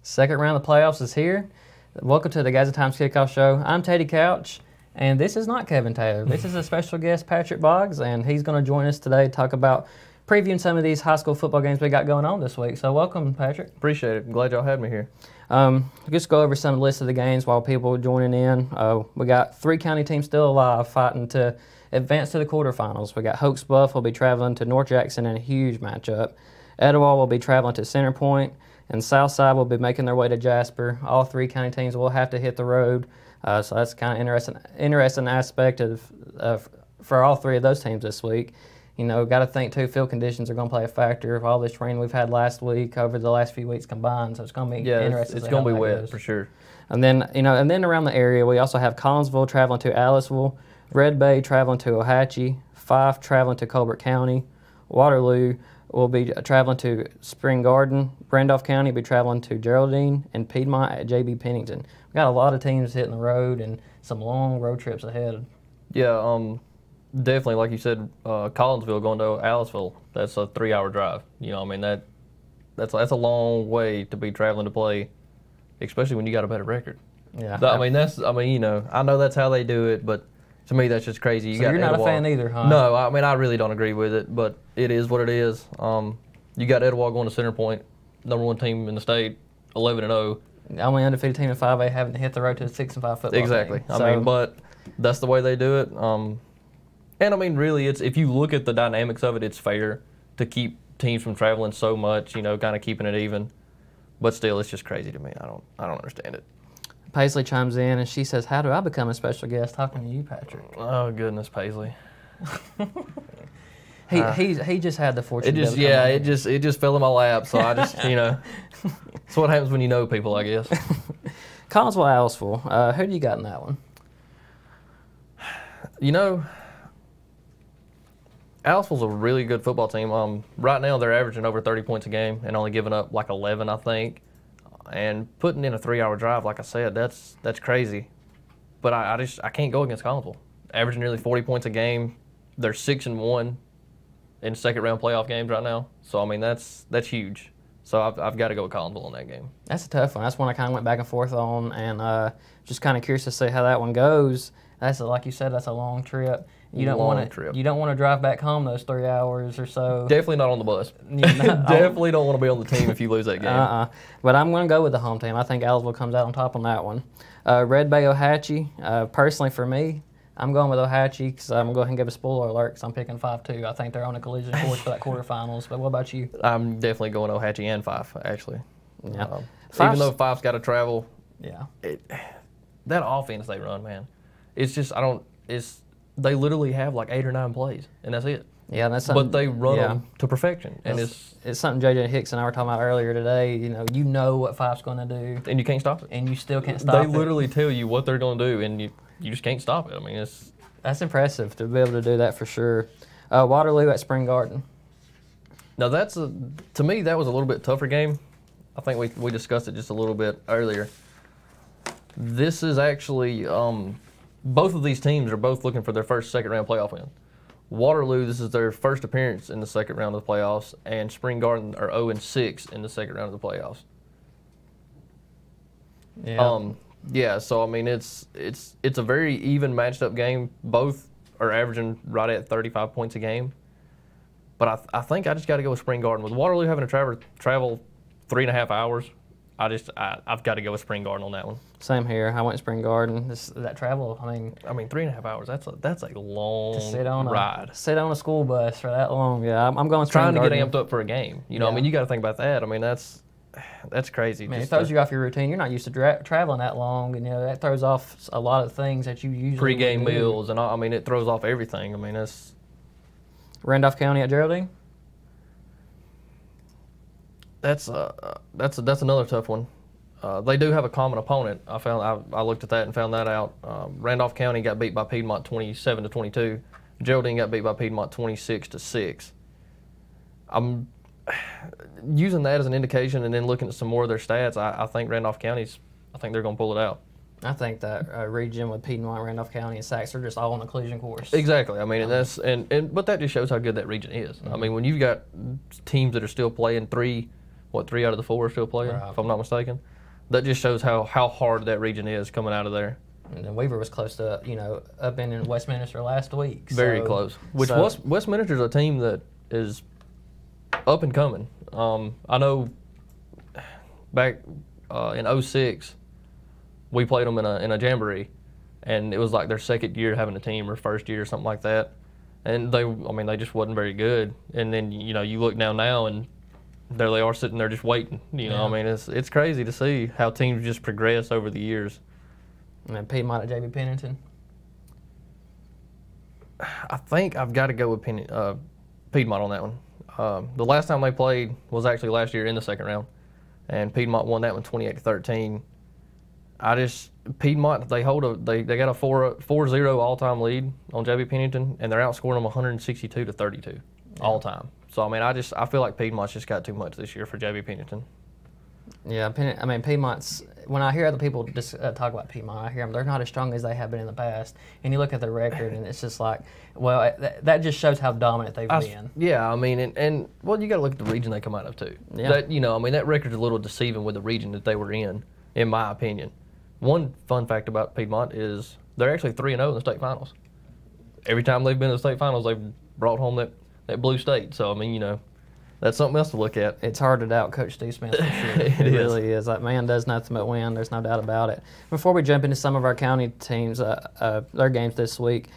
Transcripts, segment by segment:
Second round of the playoffs is here. Welcome to the Gadsden Times Kickoff Show. I'm Teddy Couch, and this is not Kevin Taylor. This is a special guest, Patrick Boggs, and he's going to join us today to talk about previewing some of these high school football games we got going on this week. So welcome, Patrick. Appreciate it. I'm glad y'all had me here. Just go over some of the list of the games while people are joining in. We got 3 county teams still alive fighting to advance to the quarterfinals. We got Hoax Bluff will be traveling to North Jackson in a huge matchup. Etowah will be traveling to Center Point, and Southside will be making their way to Jasper. All 3 county teams will have to hit the road, so that's kind of interesting aspect of for all 3 of those teams this week. You know, got to think too, field conditions are going to play a factor of all this rain we've had last week over the last few weeks combined. So it's going to be interesting. It's going to be wet for sure. And then and around the area, we also have Collinsville traveling to Aliceville, Red Bay traveling to Ohatchee, Fife traveling to Colbert County, Waterloo will be traveling to Spring Garden, Randolph County will be traveling to Geraldine, and Piedmont at J.B. Pennington. We got a lot of teams hitting the road and some long road trips ahead. Yeah, definitely, like you said, Collinsville going to Aliceville, that's a 3-hour drive. You know, I mean, that's a long way to be traveling to play, especially when you got a better record. Yeah. You know, I know that's how they do it, but to me, that's just crazy. So you're not a fan either, huh? No, I mean, I really don't agree with it, but it is what it is. You got Etowah going to Center Point, #1 team in the state, 11-0. Only undefeated team in 5A having to hit the road to a 6-5 football Exactly. team. I mean, but that's the way they do it. And I mean, really, it's if you look at the dynamics of it, it's fair to keep teams from traveling so much. You know, kind of keeping it even. But still, it's just crazy to me. I don't understand it. Paisley chimes in and she says, "How do I become a special guest?" Talking to you, Patrick. Oh goodness, Paisley. He just had the fortune. It just fell in my lap. So I just it's what happens when you know people, I guess. Collinsville, Aliceville. Who do you got in that one? You know, Aliceville's a really good football team. Right now they're averaging over 30 points a game and only giving up like 11, I think. And putting in a 3-hour drive, like I said, that's crazy. But I can't go against Collinsville. Averaging nearly 40 points a game. They're 6-1 in second-round playoff games right now. So I mean that's huge. So I've got to go with Collinsville on that game. That's a tough one. That's one I kind of went back and forth on, and just kind of curious to see how that one goes. That's like you said, that's a long trip. You don't want to drive back home those 3 hours or so. Definitely not on the bus. Definitely don't want to be on the team if you lose that game. But I'm going to go with the home team. I think Aliceville comes out on top on that one. Red Bay, Ohatchee. Personally, for me, I'm going with Ohatchee because I'm going to go ahead and give a spoiler alert because I'm picking 5-2. I think they're on a collision course for that quarterfinals. But what about you? I'm definitely going Ohatchee and Fife, actually. Yeah. Even though Fife's got to travel. Yeah. That offense they run, man. It's just they literally have like 8 or 9 plays, and that's it. Yeah, that's something. But they run them to perfection, and it's something J.J. Hicks and I were talking about earlier today. You know what Fife's going to do, and you can't stop it. And you still can't stop it. They literally tell you what they're going to do, and you just can't stop it. I mean, that's impressive to be able to do that for sure. Waterloo at Spring Garden. Now to me that was a little bit tougher game. I think we discussed it just a little bit earlier. This is actually. Both of these teams are both looking for their first second-round playoff win. Waterloo, this is their first appearance in the second round of the playoffs, and Spring Garden are 0-6 in the second round of the playoffs. Yeah. So I mean, it's a very even matched-up game. Both are averaging right at 35 points a game. But I think I just got to go with Spring Garden. With Waterloo having to travel 3.5 hours, I've got to go with Spring Garden on that one. Same here. I went Spring Garden. That travel, I mean 3.5 hours. That's a long ride. Sit on a school bus for that long. Yeah, I'm going Spring Garden. Trying to get amped up for a game. You know, I mean, you got to think about that. I mean, that's crazy. Man, it throws you off your routine. You're not used to traveling that long, and that throws off a lot of things that you usually pre-game meals and all. I mean, it throws off everything. I mean, that's Randolph County at Geraldine. That's another tough one. They do have a common opponent. I looked at that and found that out. Randolph County got beat by Piedmont 27-22. Geraldine got beat by Piedmont 26-6. I'm using that as an indication, and then looking at some more of their stats. I think Randolph County's. I think they're going to pull it out. I think that region with Piedmont, Randolph County, and Sacs are just all on the collision course. Exactly. I mean, but that just shows how good that region is. Mm-hmm. I mean, when you've got teams that are still playing 3 out of the 4 are still playing, if I'm not mistaken. that just shows how hard that region is coming out of there. And then Weaver was close to, up in Westminster last week. Very close. Which Westminster's a team that is up and coming. I know back in 06, we played them in a jamboree, and it was like their second year having a team or first year or something like that. And they just wasn't very good. And then, you look now and there they are sitting there just waiting. It's crazy to see how teams just progress over the years. And then Piedmont at JB Pennington. I think I've got to go with Piedmont on that one. The last time they played was actually last year in the second round, and Piedmont won that one 28-13. Piedmont, they got a 4-0 all-time lead on JB Pennington, and they're outscoring them 162-32 all time. So I feel like Piedmont's just got too much this year for JB Pennington. Yeah, Piedmont's. When I hear other people just talk about Piedmont, I hear them. They're not as strong as they have been in the past. And you look at their record, and it's just like, well, that just shows how dominant they've been. Yeah, and you got to look at the region they come out of too. Yeah. That record's a little deceiving with the region that they were in my opinion. One fun fact about Piedmont is they're actually 3-0 in the state finals. Every time they've been to the state finals, they've brought home that blue state. So that's something else to look at. It's hard to doubt Coach Steve Smith for sure. It really is. That man does nothing but win. There's no doubt about it. Before we jump into some of our county teams, their games this week,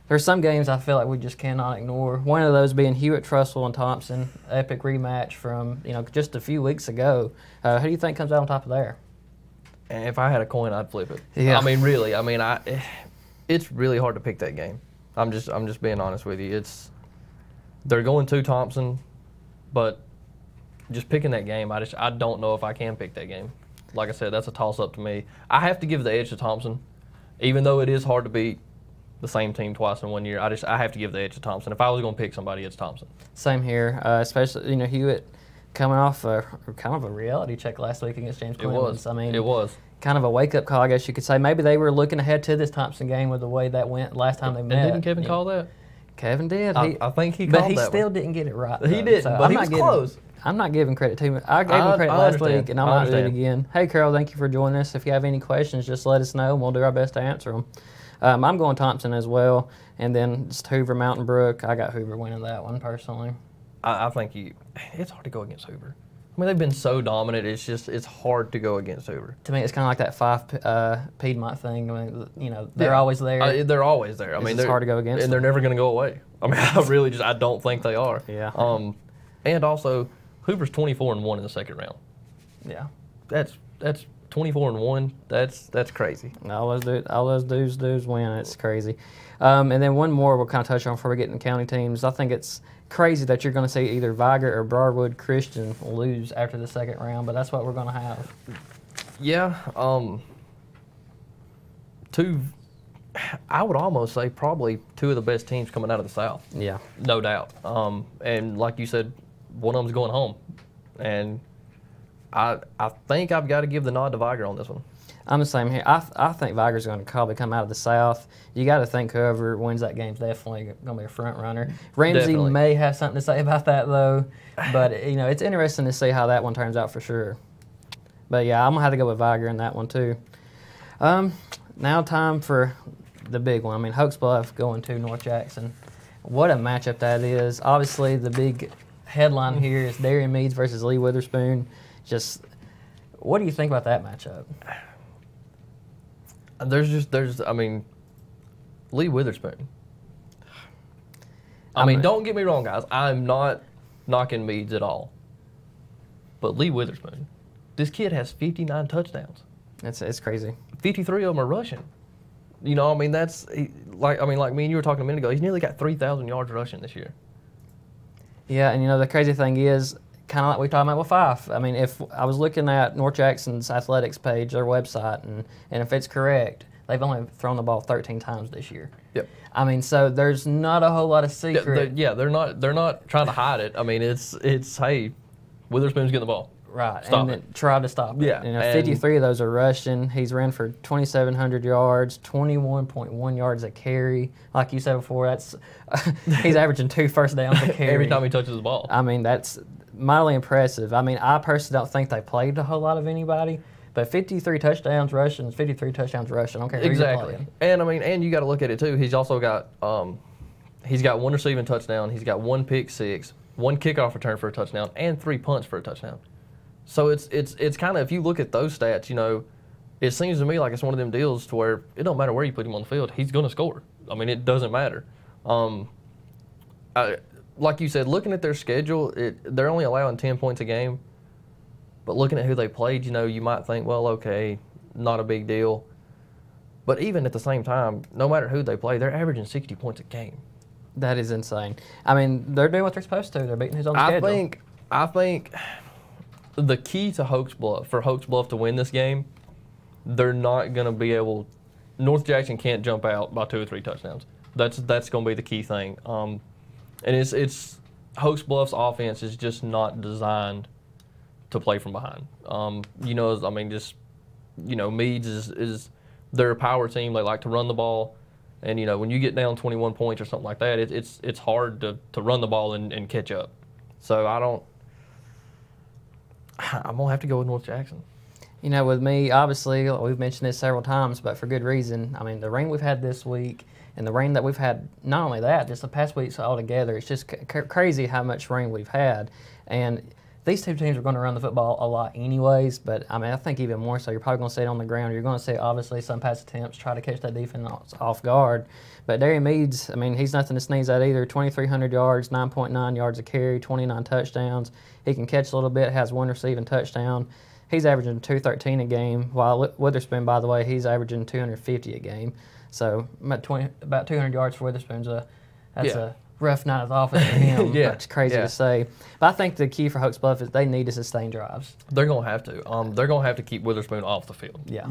there's some games I feel like we just cannot ignore. One of those being Hewitt, Trussville, and Thompson, epic rematch from just a few weeks ago. Who do you think comes out on top of there? If I had a coin, I'd flip it. Yeah. Really. It's really hard to pick that game. I'm just being honest with you. They're going to Thompson. But just picking that game, I don't know if I can pick that game. Like I said, that's a toss-up to me. I have to give the edge to Thompson. Even though it is hard to beat the same team twice in 1 year, I have to give the edge to Thompson. If I was going to pick somebody, it's Thompson. Same here, especially, Hewitt coming off kind of a reality check last week against James Clemens. It was. Kind of a wake-up call, I guess you could say. Maybe they were looking ahead to this Thompson game with the way that went last time they met. And didn't Kevin call that? Kevin did. I think he called that. But he still didn't get it right. He didn't, so but he was close. I'm not giving credit to him. I gave him credit last week, and I'm not doing it again. Hey, Carol, thank you for joining us. If you have any questions, just let us know, and we'll do our best to answer them. I'm going Thompson as well, and then just Hoover, Mountain Brook. I got Hoover winning that one personally. I think it's hard to go against Hoover. They've been so dominant. It's hard to go against Hoover. To me, it's kind of like that 5 Piedmont thing. They're always there. They're always there. It's hard to go against and them. They're never going to go away. I don't think they are. Yeah. And also, Hoover's 24-1 in the second round. Yeah. That's 24-1. That's crazy. All those dudes win. It's crazy. And then one more we'll kind of touch on before we get into county teams. I think it's crazy that you're going to see either Viger or Briarwood Christian lose after the second round, but that's what we're going to have. Yeah. I would almost say probably two of the best teams coming out of the South. Yeah. No doubt. And like you said, one of them's going home. And I think I've got to give the nod to Viger on this one. I'm the same here. I think Viger's going to probably come out of the South. You got to think whoever wins that game's definitely going to be a front runner. Ramsey Definitely. may have something to say about that though, but it's interesting to see how that one turns out for sure. But yeah, I'm gonna have to go with Viger in that one too. Now time for the big one. Hoax Bluff going to North Jackson. What a matchup that is. Obviously, the big headline here is Darien Meads versus Lee Witherspoon. Just, what do you think about that matchup? Lee Witherspoon. Don't get me wrong, guys. I'm not knocking Meads at all. But Lee Witherspoon, this kid has 59 touchdowns. It's crazy. 53 of them are rushing. That's like me and you were talking a minute ago. He's nearly got 3,000 yards rushing this year. Yeah, and the crazy thing is, kind of like we were talking about with Fife. If I was looking at North Jackson's athletics page, their website, and if it's correct, they've only thrown the ball 13 times this year. Yep. So there's not a whole lot of secret. They're not trying to hide it. It's hey, Witherspoon's getting the ball. Right, Stop and try to stop it. Yeah, 53 of those are rushing. He's ran for 2,700 yards, 21.1 yards a carry. Like you said before, he's averaging 2 first downs a carry every time he touches the ball. That's mildly impressive. I personally don't think they played a whole lot of anybody, But 53 touchdowns rushing, 53 touchdowns rushing. I don't care who you're Exactly. playing. And I mean, and you got to look at it too. He's also got he's got 1 receiving touchdown. He's got 1 pick six, 1 kickoff return for a touchdown, and 3 punts for a touchdown. So it's kind of, if you look at those stats, you know, it seems to me like it's one of them deals to where it don't matter where you put him on the field, he's going to score. I mean, it doesn't matter. Like you said, looking at their schedule, they're only allowing 10 points a game. But looking at who they played, you know, you might think, well, okay, not a big deal. But even at the same time, no matter who they play, they're averaging 60 points a game. That is insane. I mean, they're doing what they're supposed to. They're beating who's on the schedule. I think the key to Hoax Bluff, for Hoax Bluff to win this game, they're not going to be able. North Jackson can't jump out by 2 or 3 touchdowns. That's going to be the key thing. And it's Hoax Bluff's offense is just not designed to play from behind. You know, I mean, just, you know, Meads is their power team. They like to run the ball, and you know, when you get down 21 points or something like that, it's hard to run the ball and catch up. So I'm gonna have to go with North Jackson. You know, with me, obviously, we've mentioned this several times, but for good reason. I mean, the rain we've had this week and the rain that we've had, not only that, just the past weeks altogether, it's just crazy how much rain we've had. And these two teams are going to run the football a lot anyways, but I mean, I think even more so, you're probably going to see it on the ground. You're going to see, obviously, some pass attempts, try to catch that defense off guard. But Darian Meads, I mean, he's nothing to sneeze at either. 2,300 yards, 9.9 yards a carry, 29 touchdowns. He can catch a little bit, has 1 receiving touchdown. He's averaging 213 a game, while Witherspoon, by the way, he's averaging 250 a game. So about 200 yards for Witherspoon's a rough night at the office for him. Yeah. It's crazy to say. But I think the key for Hoax Bluff is they need to sustain drives. They're going to have to. They're going to have to keep Witherspoon off the field. Yeah.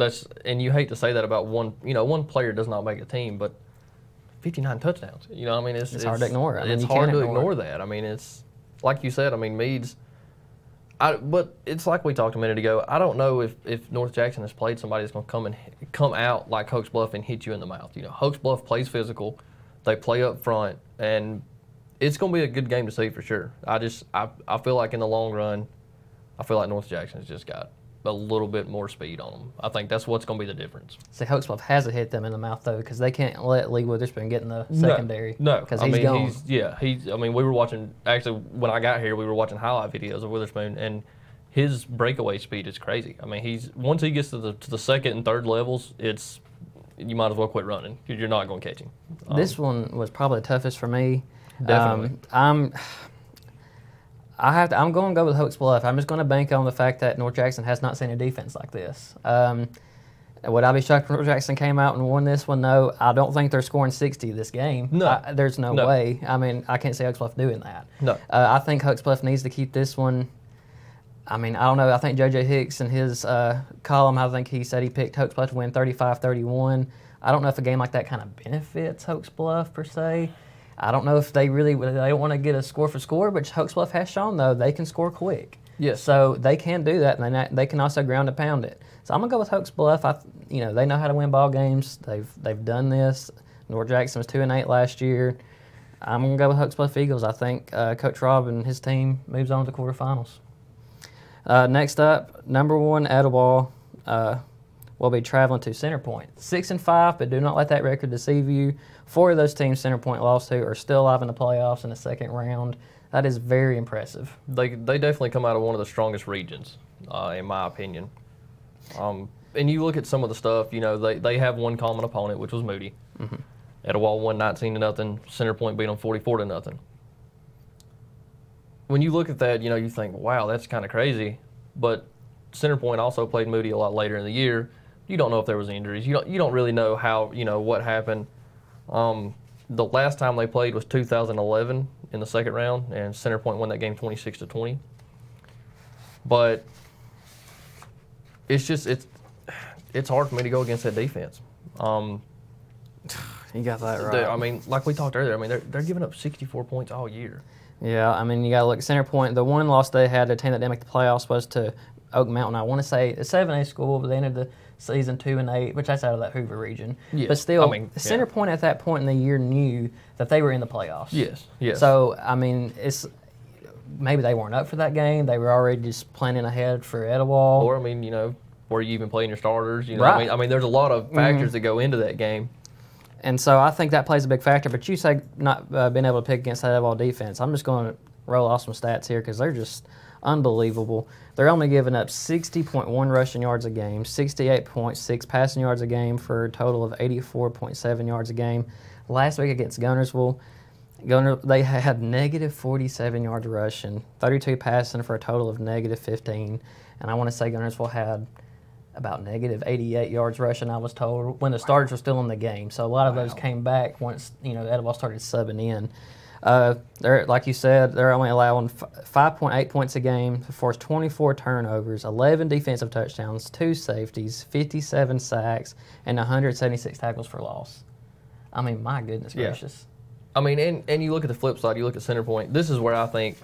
And you hate to say that about one. You know, one player does not make a team, but 59 touchdowns. You know, I mean, it's hard to ignore. I mean, it's hard to ignore that. I mean, it's like you said. I mean, Meads. But it's like we talked a minute ago. I don't know if North Jackson has played somebody that's going to come out like Hoax Bluff and hit you in the mouth. You know, Hoax Bluff plays physical. They play up front, and it's going to be a good game to see for sure. I feel like in the long run, I feel like North Jackson has just got a little bit more speed on them. I think that's what's going to be the difference. See, Hoax Bluff hasn't hit them in the mouth, though, because they can't let Lee Witherspoon get in the secondary. No, because he's gone. I mean, we were watching, actually, when I got here, we were watching highlight videos of Witherspoon, and his breakaway speed is crazy. I mean, once he gets to the second and third levels, you might as well quit running because you're not going to catch him. This one was probably the toughest for me. Definitely. I'm going to go with Hoax Bluff. I'm just going to bank on the fact that North Jackson has not seen a defense like this. Would I be shocked if North Jackson came out and won this one? No, I don't think they're scoring 60 this game. No. There's no way. I mean, I can't see Hoax Bluff doing that. No. I think Hoax Bluff needs to keep this one. I mean, I don't know. I think J.J. Hicks in his column, I think he said he picked Hoax Bluff to win 35-31. I don't know if a game like that kind of benefits Hoax Bluff per se. I don't know if they don't want to get a score for score, but Hoax Bluff has shown, though, they can score quick. Yes. So they can do that, and they can also ground and pound it. So I'm going to go with Hoax Bluff. They know how to win ball games. They've done this. North Jackson was 2-8 last year. I'm going to go with Hoax Bluff Eagles. I think Coach Rob and his team moves on to the quarterfinals. Next up, number 1 Etowah will be traveling to Center Point. 6-5, but do not let that record deceive you. 4 of those teams Center Point lost to are still alive in the playoffs in the second round. That is very impressive. They definitely come out of one of the strongest regions, in my opinion. And you look at some of the stuff, you know, they have one common opponent, which was Moody. Mm-hmm. Etowah won 19-0. Center Point beat them 44-0. When you look at that, you know, you think, wow, that's kind of crazy. But Center Point also played Moody a lot later in the year. You don't know if there was injuries. You don't really know how, you know, what happened. The last time they played was 2011 in the second round, and Center Point won that game 26-20. But it's hard for me to go against that defense. You got that right. I mean, like we talked earlier, I mean, they're giving up 64 points all year. Yeah, I mean, you got to look at Center Point. The one loss they had, the team that didn't make the playoffs, was to Oak Mountain. I want to say a 7A school, but they ended the season 2-8, which that's out of that Hoover region. Yes. But still, Center Point at that point in the year knew that they were in the playoffs. Yes. So, I mean, maybe they weren't up for that game. They were already just planning ahead for Etowah. Or, I mean, you know, where you even playing your starters. You know, Right. I mean, there's a lot of factors that go into that game. And so I think that plays a big factor. But you say not being able to pick against that Edwall defense. I'm just going to roll off some stats here because they're just unbelievable. They're only giving up 60.1 rushing yards a game, 68.6 passing yards a game for a total of 84.7 yards a game. Last week against Guntersville, they had negative 47 yards rushing, 32 passing for a total of negative 15. And I want to say Guntersville had about negative 88 yards rushing, I was told, when the starters were still in the game. So a lot of those came back once, Edwall started subbing in. They're, like you said, they're only allowing 5.8 points a game, forced 24 turnovers, 11 defensive touchdowns, 2 safeties, 57 sacks, and 176 tackles for loss. I mean, my goodness gracious. I mean, and you look at the flip side, you look at center point. This is where I think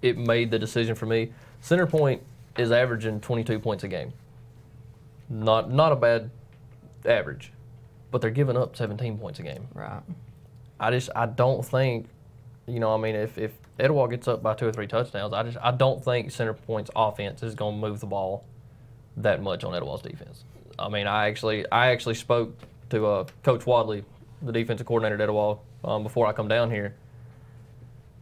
it made the decision for me. Center point is averaging 22 points a game. Not a bad average, but they're giving up 17 points a game. Right. I don't think, if Edwall gets up by 2 or 3 touchdowns, I don't think center point's offense is going to move the ball that much on Edwall's defense. I mean, I actually spoke to Coach Wadley, the defensive coordinator at Edwall, before I come down here,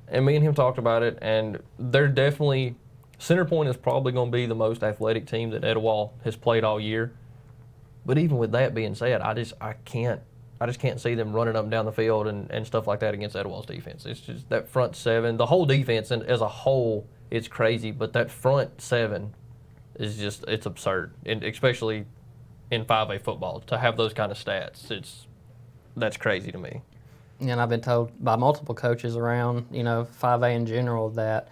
and me and him talked about it, and they're definitely center point is probably going to be the most athletic team that Edwall has played all year. But even with that being said, I just can't see them running up and down the field and stuff like that against Edwall's defense. It's just that front seven. The whole defense as a whole, it's crazy, but that front seven is just, it's absurd, and especially in 5A football, to have those kind of stats. That's crazy to me. And I've been told by multiple coaches around, 5A in general, that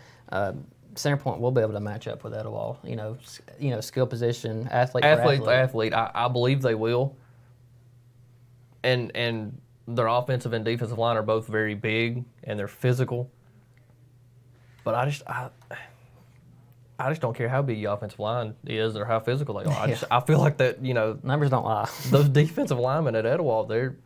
center point will be able to match up with Edwall. Skill position, athlete for athlete. I believe they will. And their offensive and defensive line are both very big and they're physical. But I just don't care how big your offensive line is or how physical they are. I feel like that, numbers don't lie. Those defensive linemen at Edwall, they're,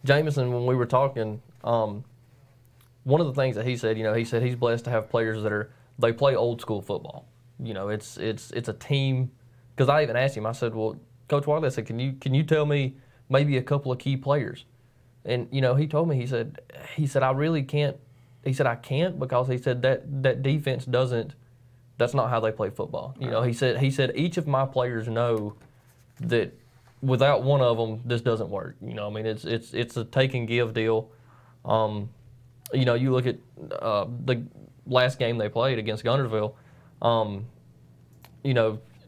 Jameson, when we were talking, one of the things that he said he's blessed to have players they play old school football. It's a team. Because I even asked him, I said, well, Coach Wiley, I said, can you tell me maybe a couple of key players? And he told me, he said I really can't. He said I can't because he said that defense doesn't. That's not how they play football. He said each of my players know that without one of them, this doesn't work. It's a take and give deal. You look at the last game they played against Guntersville.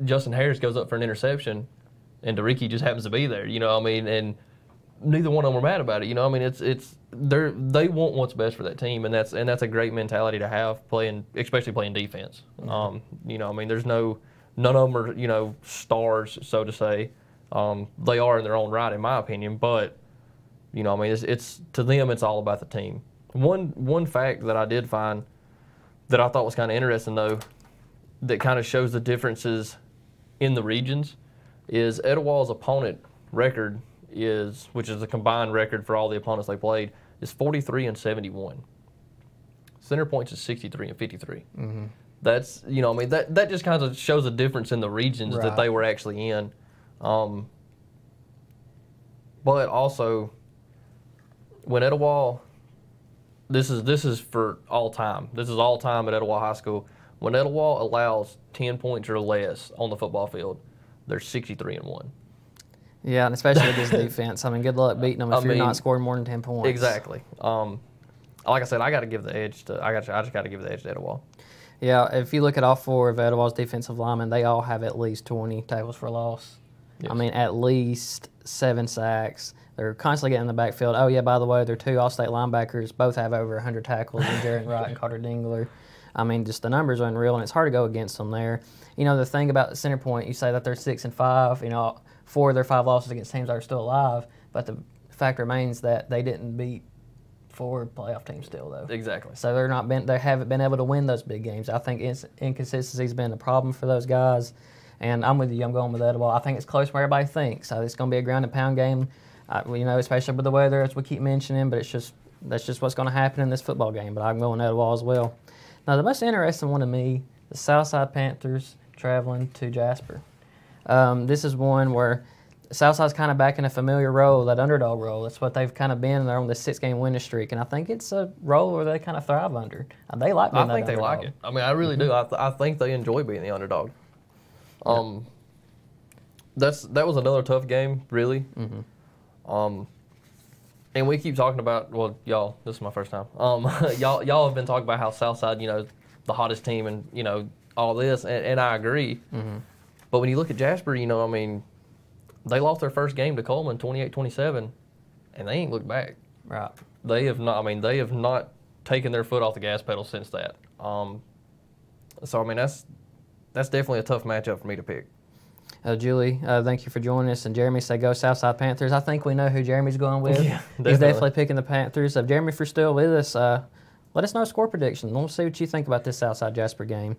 Justin Harris goes up for an interception, and DeRicky just happens to be there. And neither one of them are mad about it. They want what's best for that team, and that's a great mentality to have especially playing defense. Mm-hmm. There's none of them are stars, so to say. They are in their own right, in my opinion, but it's to them it's all about the team. One fact that I did find that I thought was kind of interesting though, that kind of shows the differences in the regions, is Edwall's opponent record which is the combined record for all the opponents they played, is 43-71. Center Point's is 63-53. Mm-hmm. That's that just kind of shows a difference in the regions that they were actually in. But also, when Etowah, this is for all time. This is all time at Etowah High School. When Etowah allows 10 points or less on the football field, they're 63-1. Yeah, and especially with this defense. Good luck beating them if you're not scoring more than 10 points. Exactly. Like I said, I just got to give the edge to Etowah. Yeah, if you look at all 4 of Etowah's defensive linemen, they all have at least 20 tackles for loss. Yes. At least 7 sacks. They're constantly getting in the backfield. Oh, yeah, by the way, their 2 All-State linebackers both have over 100 tackles, in Jaron Wright and Carter Dingler. Just the numbers are unreal, and it's hard to go against them there. The thing about the center point, you say that they're 6-5. 4 of their 5 losses against teams that are still alive, but the fact remains that they didn't beat 4 playoff teams still, though. Exactly. So they haven't been able to win those big games. I think inconsistency has been a problem for those guys, and I'm with you. I'm going with Etowah. I think it's close where everybody thinks. So it's going to be a ground and pound game. Especially with the weather, as we keep mentioning, but that's just what's going to happen in this football game. But I'm going Etowah as well. Now, the most interesting one to me, the Southside Panthers traveling to Jasper. This is one where Southside's kind of back in a familiar role, that underdog role. That's what they've kind of been. They're on this 6-game winning streak, and I think it's a role where they kind of thrive under. They like being I think they like it. I mean, I really do. I think they enjoy being the underdog. That was another tough game, really. And we keep talking about, well, y'all, this is my first time. Y'all have been talking about how Southside, the hottest team and, all this, and I agree. But when you look at Jasper, I mean, they lost their first game to Coleman 28-27, and they ain't looked back. Right. They have not taken their foot off the gas pedal since that. So, I mean, that's definitely a tough matchup for me to pick. Julie, thank you for joining us. And Jeremy said, go Southside Panthers. I think we know who Jeremy's going with. Yeah, definitely. He's definitely picking the Panthers. So, Jeremy, if you're still with us, let us know score prediction. We'll see what you think about this Southside Jasper game.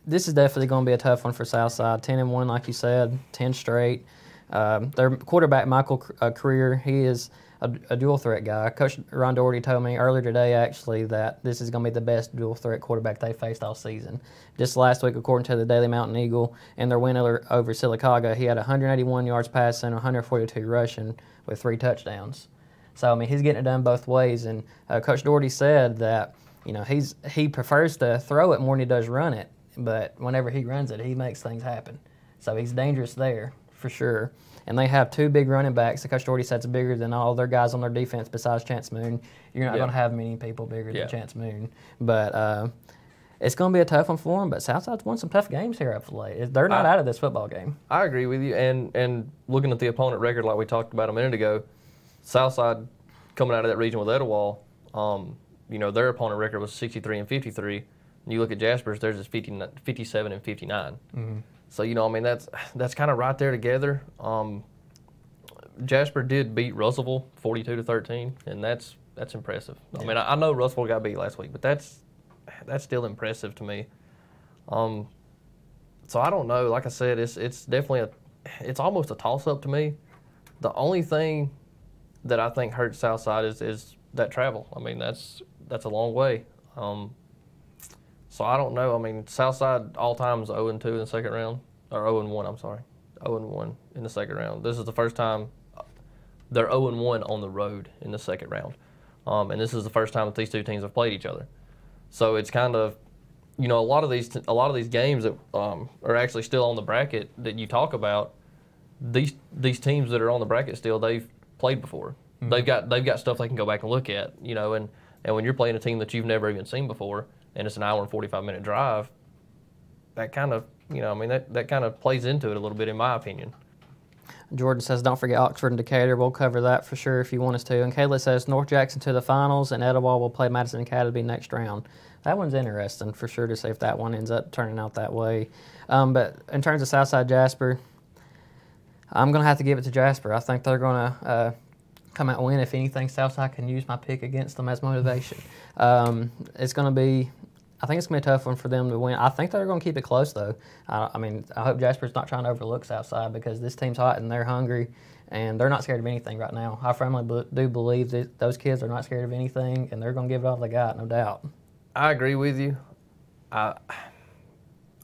This is definitely going to be a tough one for Southside. 10-1, like you said, 10 straight. Their quarterback, Michael Career, he is a dual threat guy. Coach Ron Doherty told me earlier today, actually, that this is going to be the best dual threat quarterback they faced all season. Just last week, according to the Daily Mountain Eagle, in their win over Sylacauga, he had 181 yards passing, 142 rushing with 3 touchdowns. So, I mean, he's getting it done both ways. And Coach Doherty said that, he prefers to throw it more than he does run it. But whenever he runs it, he makes things happen. So he's dangerous there, for sure. And they have 2 big running backs. Coach Doherty said it's bigger than all their guys on their defense besides Chance Moon. You're not going to have many people bigger than Chance Moon. But it's going to be a tough one for them. But Southside's won some tough games here of late. They're not out of this football game. I agree with you. And looking at the opponent record like we talked about a minute ago, Southside coming out of that region with Etowah, their opponent record was 63-53. And you look at Jasper's, theirs is 57-59. So, I mean, that's kind of right there together. Jasper did beat Russellville 42-13, and that's impressive. I mean, I know Russellville got beat last week, but that's still impressive to me. So I don't know. Like I said, it's definitely it's almost a toss-up to me. The only thing that I think hurts Southside is that travel. I mean, that's a long way. So I don't know. I mean, Southside all time is 0-2 in the second round, or 0-1. I'm sorry, 0-1 in the second round. This is the first time they're 0-1 on the road in the second round, and this is the first time that these two teams have played each other. So it's kind of, a lot of these games that are actually still on the bracket that you talk about. These teams that are on the bracket still, they've played before. They've got stuff they can go back and look at. And when you're playing a team that you've never even seen before, and it's an hour and 45-minute drive, that kind of, that kind of plays into it a little bit, in my opinion. Jordan says, don't forget Oxford and Decatur. We'll cover that for sure if you want us to. And Kayla says, North Jackson to the finals, and Etowah will play Madison Academy next round. That one's interesting for sure to see if that one ends up turning out that way. But in terms of Southside Jasper, I'm going to have to give it to Jasper. I think they're going to come out and win. If anything, Southside can use my pick against them as motivation. It's going to be, I think it's going to be a tough one for them to win. I think they're going to keep it close, though. I mean, I hope Jasper's not trying to overlook Southside, because this team's hot and they're hungry, and they're not scared of anything right now. I firmly do believe that those kids are not scared of anything, and they're going to give it all they got, no doubt. I agree with you. I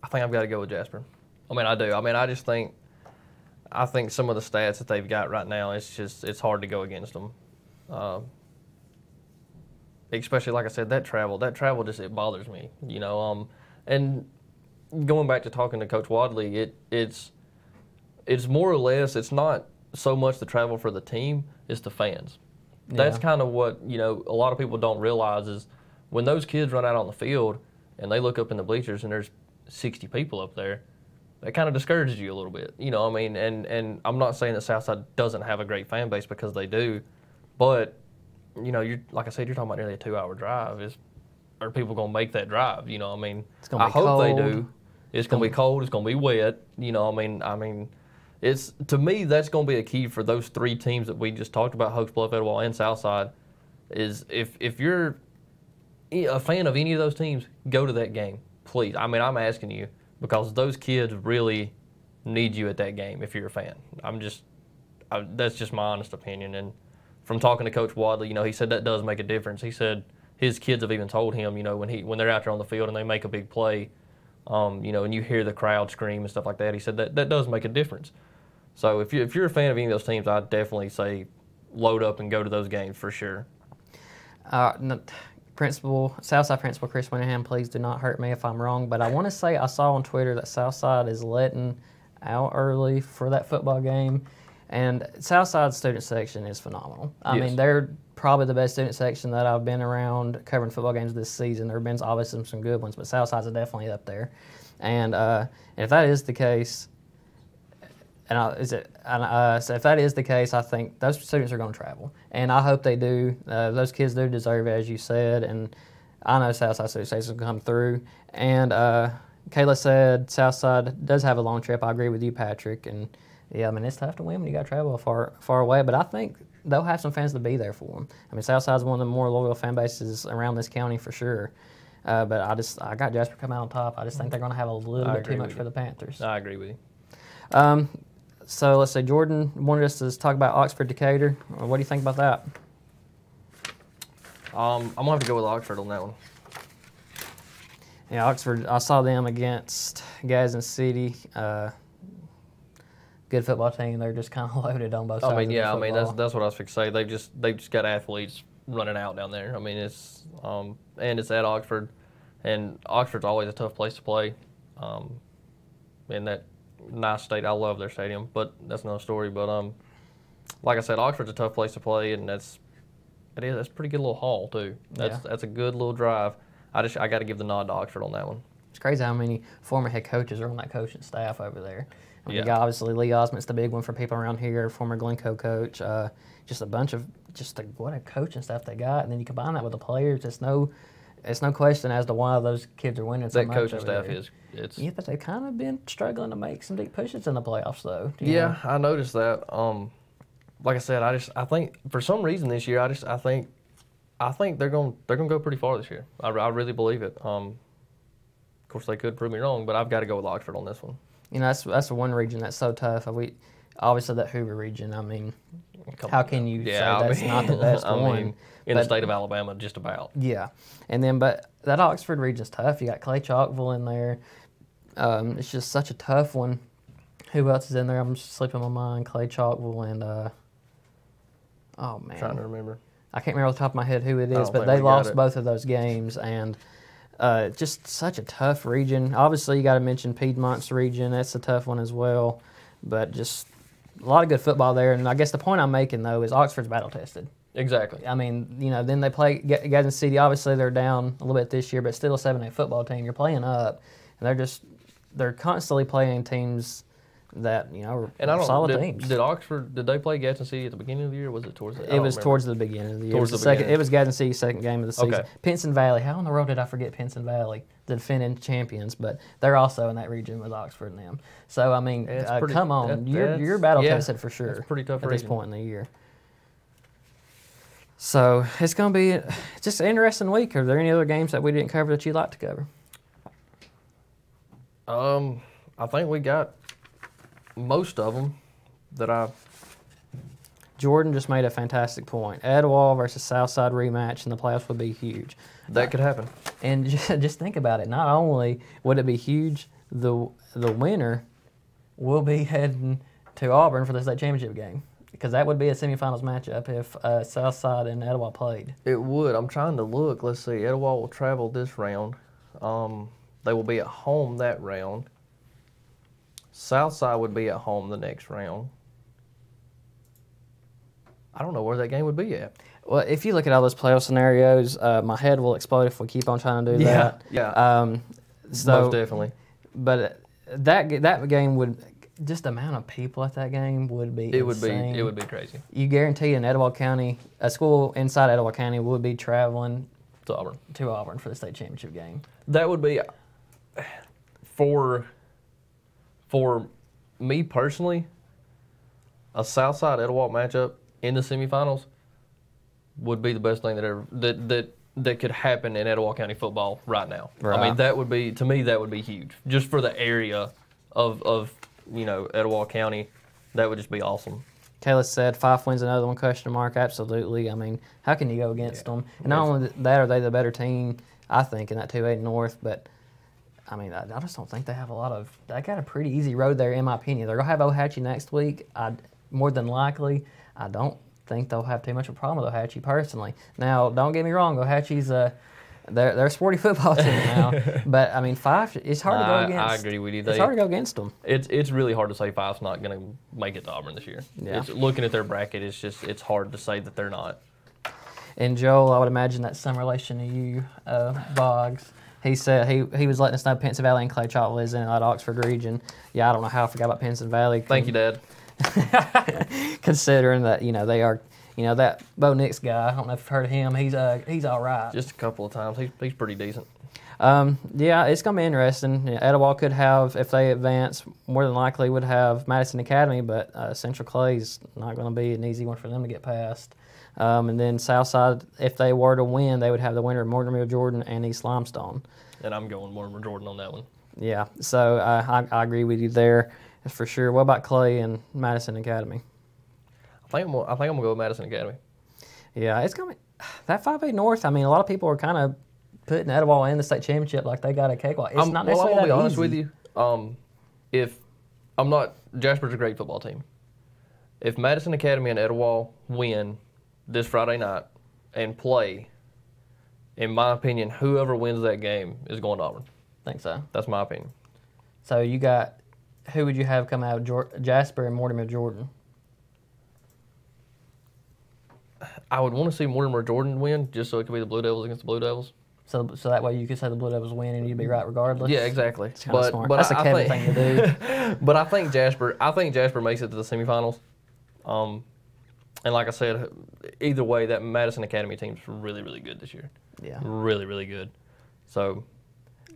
think I've got to go with Jasper. I mean, I do. I mean, I think some of the stats that they've got right now, it's hard to go against them. Especially, like I said, that travel just, it bothers me, and going back to talking to Coach Wadley, it's more or less, it's not so much the travel for the team, it's the fans. That's kind of what, a lot of people don't realize is when those kids run out on the field and they look up in the bleachers and there's 60 people up there, that kind of discourages you a little bit, I mean, and I'm not saying that Southside doesn't have a great fan base, because they do, but you're, like I said, you're talking about nearly a 2-hour drive. Are people going to make that drive? I mean, I hope they do. It's going to be cold. It's going to be wet. I mean, it's, to me, that's going to be a key for those 3 teams that we just talked about, Hoax Bluff, Etowah, and Southside, is if you're a fan of any of those teams, go to that game, please. I mean, I'm asking you, because those kids really need you at that game if you're a fan. That's just my honest opinion. And from talking to Coach Wadley, he said that does make a difference. He said his kids have even told him, when they're out there on the field and they make a big play, and you hear the crowd scream and stuff like that. He said that does make a difference. So if you're a fan of any of those teams, I'd definitely say load up and go to those games for sure. Southside Principal Chris Winningham, please do not hurt me if I'm wrong, but I want to say I saw on Twitter that Southside is letting out early for that football game, and Southside's student section is phenomenal. I mean, they're probably the best student section that I've been around covering football games this season. There have been obviously some good ones, but Southside's definitely up there. And if that is the case, so if that is the case, I think those students are going to travel, and I hope they do. Those kids do deserve it, as you said, and I know Southside Student Section will come through. And Kayla said Southside does have a long trip. I agree with you, Patrick. And yeah, I mean, it's tough to win when you got to travel far away, but I think they'll have some fans to be there for them. I mean, Southside's one of the more loyal fan bases around this county for sure. But I got Jasper coming out on top. I just think they're going to have a little bit too much for the Panthers. I agree with you. So let's say Jordan wanted us to talk about Oxford Decatur. What do you think about that? I'm going to have to go with Oxford on that one. Yeah, Oxford, I saw them against Gadsden City. Good football team. They're just kind of loaded on both sides. That's what I was fixing to say. They've just got athletes running out down there. I mean, it's at Oxford, and Oxford's always a tough place to play. In that nice state, I love their stadium, but that's another story. But like I said, Oxford's a tough place to play, and that's a pretty good little haul too. That's a good little drive. I got to give the nod to Oxford on that one. It's crazy how many former head coaches are on that coaching staff over there. I mean, obviously Lee Osment's the big one for people around here, former Glencoe coach. Just a bunch of what a coaching staff they got, and then you combine that with the players. It's no question as to why those kids are winning so much. That coaching staff Yeah, but they've kind of been struggling to make some deep pushes in the playoffs, though. Yeah, I noticed that. Like I said, I think for some reason this year, I think they're going to go pretty far this year. I really believe it. Of course, they could prove me wrong, but I've got to go with Oxford on this one. You know, that's the one region that's so tough. Obviously that Hoover region. I mean, how can you say that's not the best one? In the state of Alabama, just about. Yeah, and then but that Oxford region's tough. You got Clay Chalkville in there. It's just such a tough one. Who else is in there? I'm just slipping my mind. Clay Chalkville and oh man, Trying to remember. I can't remember off the top of my head who it is, but they lost both of those games, and just such a tough region. Obviously, you got to mention Piedmont's region. That's a tough one as well, but just a lot of good football there. And I guess the point I'm making, though, is Oxford's battle-tested. Exactly. I mean, you know, then they play Gadsden City. Obviously, they're down a little bit this year, but still a 7A football team. You're playing up, and they're constantly playing teams that, you know, are solid teams. Did they play Gadsden City at the beginning of the year, or was it towards the end? It was towards the beginning of the year. It was Gadsden City's second game of the season. Okay. Pinson Valley. How in the world did I forget Pinson Valley, the defending champions? But they're also in that region with Oxford and them. So, I mean, come on. You're battle-tested for sure. It's a pretty tough at this point in the year. So, it's going to be just an interesting week. Are there any other games that we didn't cover that you'd like to cover? I think we got most of them that Jordan just made a fantastic point. Etowah versus Southside rematch in the playoffs would be huge. That could happen. And just think about it. Not only would it be huge, the winner will be heading to Auburn for the state championship game, because that would be a semifinals matchup if Southside and Etowah played. It would. I'm trying to look. Let's see. Etowah will travel this round. They will be at home that round. Southside would be at home the next round. I don't know where that game would be at. Well, if you look at all those playoff scenarios, my head will explode if we keep on trying to do that. Yeah. Most definitely. But that game would, just the amount of people at that game would be insane. It would be crazy. You guarantee in Etowah County, a school inside Etowah County would be traveling to Auburn for the state championship game. That would be for me personally, a Southside Etowah matchup in the semifinals would be the best thing that could happen in Etowah County football right now. Right. I mean, that would be huge just for the area of Etowah County. That would just be awesome. Kayla said 5 wins, another one question mark. Absolutely. I mean, how can you go against them? And not only that, are they the better team, I think, in that 2A North, but I mean, I just don't think they have a lot of. They got a pretty easy road there, in my opinion. They're gonna have Ohatchee next week. More than likely, I don't think they'll have too much of a problem with Ohatchee personally. Now, don't get me wrong, Ohatchee's they're a sporty football team now, but I mean, Fife, it's hard to go against. I agree with you. It's hard to go against them. It's really hard to say Fife's not going to make it to Auburn this year. Yeah. Looking at their bracket, it's hard to say that they're not. And Joel, I would imagine that's some relation to you, Boggs. He said he was letting us know Pinson Valley and Clay Chalk lives in that Oxford region. Yeah, I don't know how I forgot about Pinson Valley. Thank you, Dad. Considering that they are. That Bo Nix guy, I don't know if you've heard of him. He's all right. Just a couple of times. He's pretty decent. Yeah, it's going to be interesting. Etowah could have, if they advance, more than likely would have Madison Academy, but Central Clay's not going to be an easy one for them to get past. And then Southside, if they were to win, they would have the winner of Mortimer Jordan and East Limestone. And I'm going Mortimer Jordan on that one. Yeah, so I agree with you there for sure. What about Clay and Madison Academy? I think I'm gonna go with Madison Academy. Yeah, it's gonna be that 5A North. I mean, a lot of people are kind of putting Etowah in the state championship like they got a cakewalk. It's not necessarily I'm gonna be that honest easy. with you. If I'm not, Jasper's a great football team. If Madison Academy and Etowah win this Friday night and play, in my opinion, whoever wins that game is going to Auburn. Think so. That's my opinion. So you got, who would you have come out? Jasper and Mortimer Jordan. I would want to see Mortimer Jordan win just so it could be the Blue Devils against the Blue Devils. So that way you could say the Blue Devils win and you'd be right regardless. Yeah, exactly. It's kind of smart. That's a Kevin thing to do. But I think Jasper makes it to the semifinals. And like I said, either way, that Madison Academy team's really, really good this year. Yeah. Really, really good. So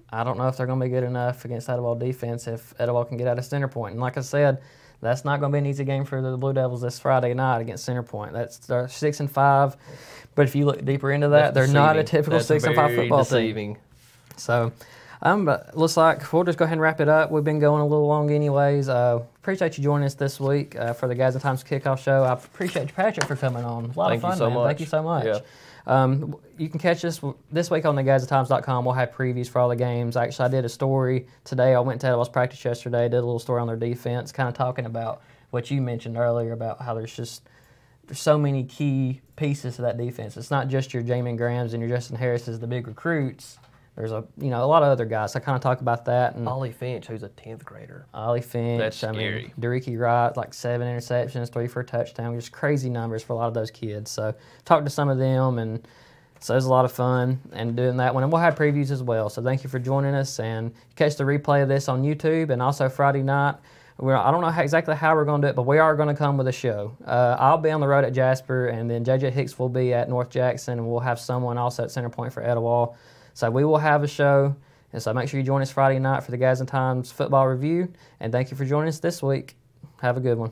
I don't know if they're going to be good enough against Etowah defense if Etowah can get out of center point. And like I said, that's not going to be an easy game for the Blue Devils this Friday night against Center Point. They're 6-5, but if you look deeper into that, they're not a typical 6-5 football team. So, but looks like we'll just go ahead and wrap it up. We've been going a little long anyways. Appreciate you joining us this week for the Gadsden Times Kickoff Show. I appreciate you, Patrick, for coming on. A lot of fun, man. Thank you so much. Yeah. You can catch us this week on the GadsdenTimes.com. We'll have previews for all the games. Actually, I did a story today. I went to Etowah's practice yesterday, did a little story on their defense, kind of talking about what you mentioned earlier about how there's so many key pieces to that defense. It's not just your Jamin Grahams and your Justin Harrises, the big recruits. There's a lot of other guys. I kind of talk about that. And Ollie Finch, who's a 10th grader. Ollie Finch. That's scary. I mean, Dereki Wright, like 7 interceptions, 3 for a touchdown. Just crazy numbers for a lot of those kids. So talked to some of them, and so it was a lot of fun and doing that one. And we'll have previews as well. So thank you for joining us. And catch the replay of this on YouTube and also Friday night. I don't know exactly how we're going to do it, but we are going to come with a show. I'll be on the road at Jasper, and then J.J. Hicks will be at North Jackson, and we'll have someone also at Center Point for Etowah. So we will have a show, and so make sure you join us Friday night for the Gadsden Times football review. And thank you for joining us this week. Have a good one.